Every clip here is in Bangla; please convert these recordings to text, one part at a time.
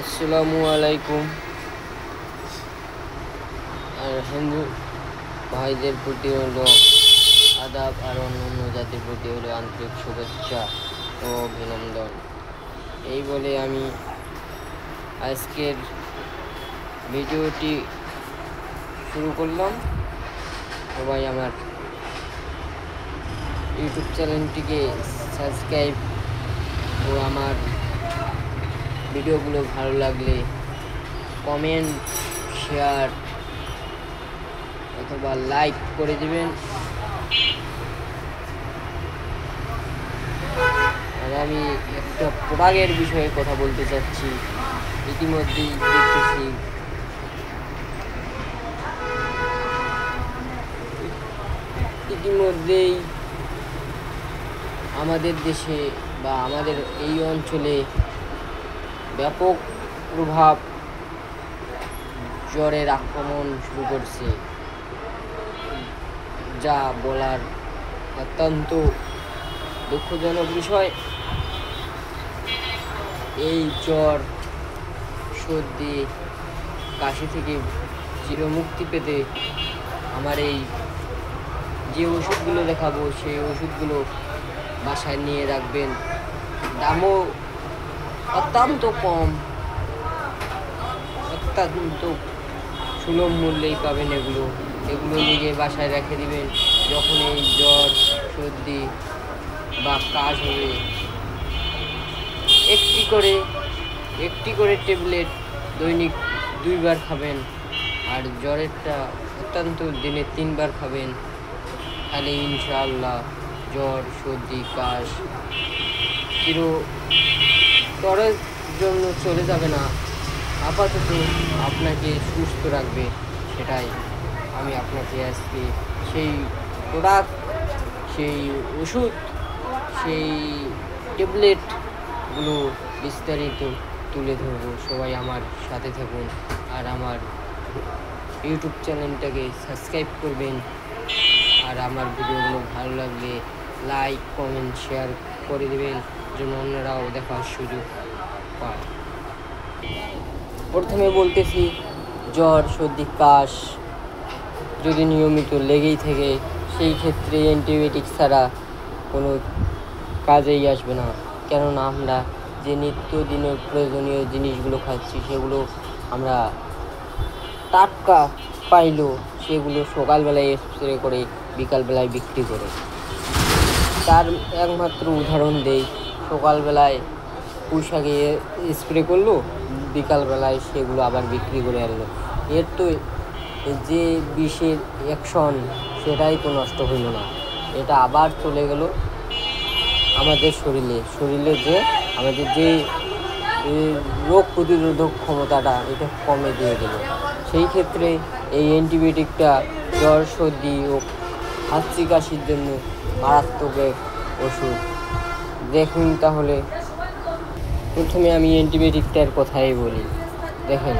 আসসালামু আলাইকুম। আর হিন্দু ভাইদের প্রতি হলো আদাব, আর অন্যান্য জাতির প্রতি হলো আন্তরিক শুভেচ্ছা ও অভিনন্দন। এই বলে আমি আজকের ভিডিওটি শুরু করলাম। সবাই আমার ইউটিউব চ্যানেলটিকে সাবস্ক্রাইব ও আমার ভিডিওগুলো ভালো লাগলে কমেন্ট, শেয়ার অথবা লাইক করে দিবেন। আর আমি একটা প্রোডাক্টের বিষয়ে কথা বলতে চাচ্ছি। ইতিমধ্যেই আমাদের দেশে বা আমাদের এই অঞ্চলে ব্যাপক প্রভাব জ্বরের আক্রমণ শুরু করছে, যা বলার অত্যন্ত দুঃখজনক বিষয়। এই জ্বর, সর্দি, কাশি থেকে চিরমুক্তি পেতে আমার এই যে ওষুধগুলো দেখাবো সেই ওষুধগুলো বাসায় নিয়ে রাখবেন। দামও অত্যন্ত কম, অত্যন্ত সুলভ মূল্যেই পাবেন। এগুলো নিজে বাসায় রেখে দিবেন। যখন এই জ্বর, সর্দি বা কাশ হবে, একটি করে ট্যাবলেট দৈনিক 2 বার খাবেন। আর জ্বরেরটা অত্যন্ত দিনে 3 বার খাবেন। তাহলে ইনশাআল্লাহ জ্বর, সর্দি, কাশ চিরতরের জন্য চলে যাবে না, আপাতত আপনাকে সুস্থ রাখবে। সেটাই আমি আপনাকে আজকে সেই প্রোডাক্ট, সেই ওষুধ, সেই ট্যাবলেটগুলো বিস্তারিত তুলে ধরবো। সবাই আমার সাথে থাকুন আর আমার ইউটিউব চ্যানেলটাকে সাবস্ক্রাইব করবেন। আর আমার ভিডিওগুলো ভালো লাগলে লাইক, কমেন্ট, শেয়ার করে দেবেন, যেন অন্যরাও দেখার সুযোগ পায়। প্রথমে বলতেছি, জ্বর, সর্দি, কাশ যদি নিয়মিত লেগেই থাকে, সেই ক্ষেত্রে অ্যান্টিবায়োটিক ছাড়া কোনো কাজেই আসবে না। কেননা আমরা যে নিত্যদিনের প্রয়োজনীয় জিনিসগুলো খাচ্ছি, সেগুলো আমরা টাটকা পাইলেও সেগুলো সকালবেলায় স্প্রে করে বিকালবেলায় বিক্রি করে। তার একমাত্র উদাহরণ দেই, সকালবেলায় পুঁইশাকে স্প্রে করলো, বিকালবেলায় সেগুলো আবার বিক্রি করে আনলো। এর তো যে বিষের অ্যাকশন, সেটাই তো নষ্ট হইল না, এটা আবার চলে গেল আমাদের শরীরে যে আমাদের যে রোগ প্রতিরোধক ক্ষমতাটা, এটা কমে দিয়ে গেল। সেই ক্ষেত্রে এই অ্যান্টিবায়োটিকটা জ্বর, সর্দি ও হাঁচি কাশির জন্য মারাত্মক এক ওষুধ। দেখুন তাহলে, প্রথমে আমি অ্যান্টিবায়োটিকটার কথাই বলি। দেখেন,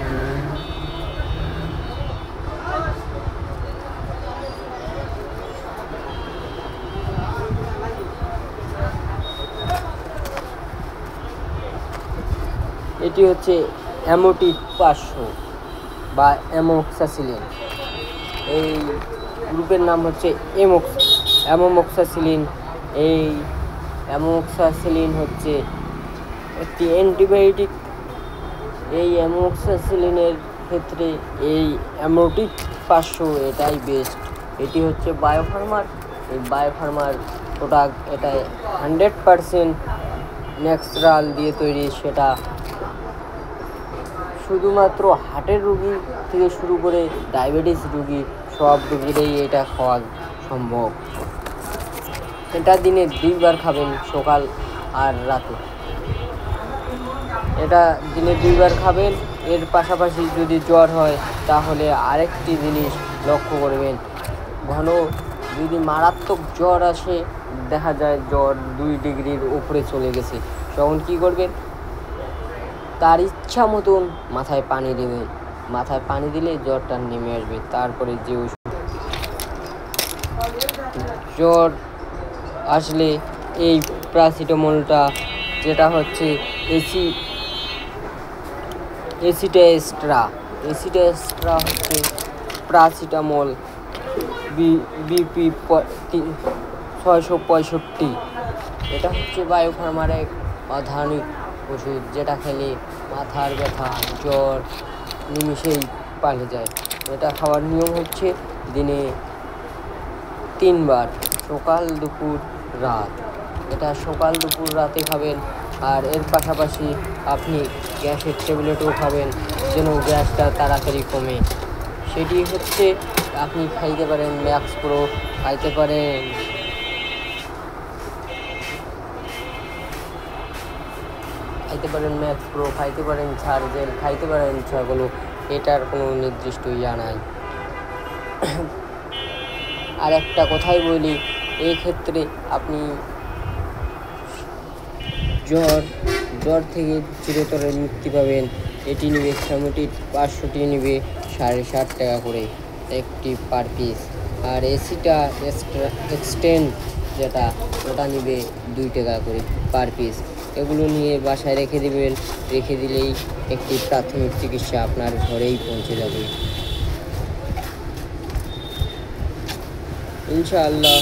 এটি হচ্ছে অ্যামোটিড 500 বা অ্যামোক্সাসিলিন। এই গ্রুপের নাম হচ্ছে অ্যামোক্সাসিলিন। এই অ্যামোক্সাসিলিন হচ্ছে একটি অ্যান্টিবায়োটিক। এই অ্যামোক্সাসিলিনের ক্ষেত্রে এই অ্যামোটিড 500 এটাই বেস্ট। এটি হচ্ছে বায়োফার্মার। এই বায়োফার্মার প্রোডাক্ট, এটা 100% ন্যাচারাল দিয়ে তৈরি। সেটা শুধুমাত্র হার্টের রোগী থেকে শুরু করে ডায়াবেটিস রোগী, সব রোগীরাই এটা খাওয়া সম্ভব। এটা দিনে 2 বার খাবেন, সকাল আর রাতে। এটা দিনে 2 বার খাবেন। এর পাশাপাশি যদি জ্বর হয়, তাহলে আরেকটি জিনিস লক্ষ্য করবেন, যদি মারাত্মক জ্বর আসে, দেখা যায় জ্বর 2 ডিগ্রির উপরে চলে গেছে, তখন কী করবেন? তার ইচ্ছা মতন মাথায় পানি দেবেন। মাথায় পানি দিলে জ্বরটা নেমে আসবে। তারপরে যে জ্বর আসলে এই প্যারাসিটামলটা, যেটা হচ্ছে এসিটেস্ট্রা এসিটেস্ট্রা হচ্ছে প্যারাসিটামল বিপি 665। এটা হচ্ছে বায়োফার্মার এক আধুনিক ওষুধ, যেটা খেলে মাথার ব্যথা জ্বর নিমিষেই পালিয়ে যায়। এটা খাওয়ার নিয়ম হচ্ছে দিনে 3 বার, সকাল দুপুর রাত। এটা সকাল দুপুর রাতে খাবেন। আর এর পাশাপাশি আপনি গ্যাসের ট্যাবলেটও খাবেন, যেন গ্যাসটা তাড়াতাড়ি কমে। সেটি হচ্ছে আপনি খাইতে পারেন ম্যাক্স প্রো, খাইতে পারেন ম্যাক্স প্রো, খাইতে পারেন সার্জেল, খাইতে পারেন সেগুলো। এটার কোনো নির্দিষ্ট ইয়া নাই। আর একটা কথাই বলি, এই ক্ষেত্রে আপনি জ্বর থেকে চিরতরে মুক্তি পাবেন। এটি নেবে ফ্যামিটির 500টি নেবে 7.5 টাকা করে একটি পার পিস। আর এসিটা এক্সটেন্ড যেটা, ওটা নেবে 2 টাকা করে পার পিস। এগুলো নিয়ে বাসায় রেখে দিবেন। রেখে দিলেই একটি প্রাথমিক চিকিৎসা আপনার ঘরেই পৌঁছে যাবে ইনশাআল্লাহ।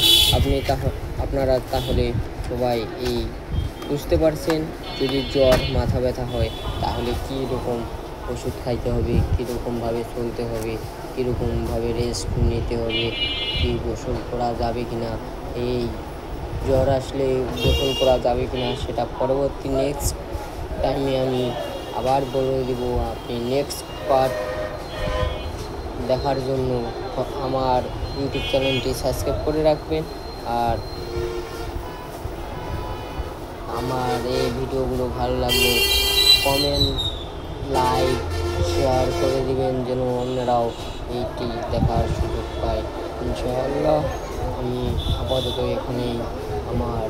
আপনারা তাহলে সবাই এই বুঝতে পারছেন, যদি জ্বর মাথা ব্যথা হয় তাহলে কী রকম ওষুধ খাইতে হবে, কীরকমভাবে চলতে হবে, কীরকমভাবে রেস্ট নিতে হবে, কি গোসল করা যাবে কিনা, এই জ্বর আসলে গোসল করা যাবে কিনা সেটা পরবর্তী নেক্সট টাইমে আমি আবার বলে দেব। আপনি নেক্সট পার্ট দেখার জন্য আমার ইউটিউব চ্যানেলটি সাবস্ক্রাইব করে রাখবেন। আর আমার এই ভিডিওগুলো ভালো লাগলে কমেন্ট, লাইক, শেয়ার করে দিবেন, যেন অন্যরাও এইটি দেখার সুযোগ পায় ইনশাআল্লাহ। আমি আপাতত এখানেই আমার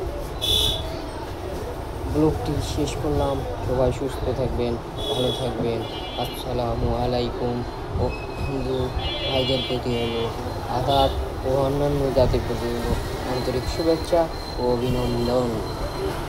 ব্লগটি শেষ করলাম। সবাই সুস্থ থাকবেন, ভালো থাকবেন। আসসালামু আলাইকুম। ও হিন্দু ভাইদের প্রতি হলো আদাব ও অন্যান্য জাতির প্রতি হলো আন্তরিক শুভেচ্ছা ও অভিনন্দন।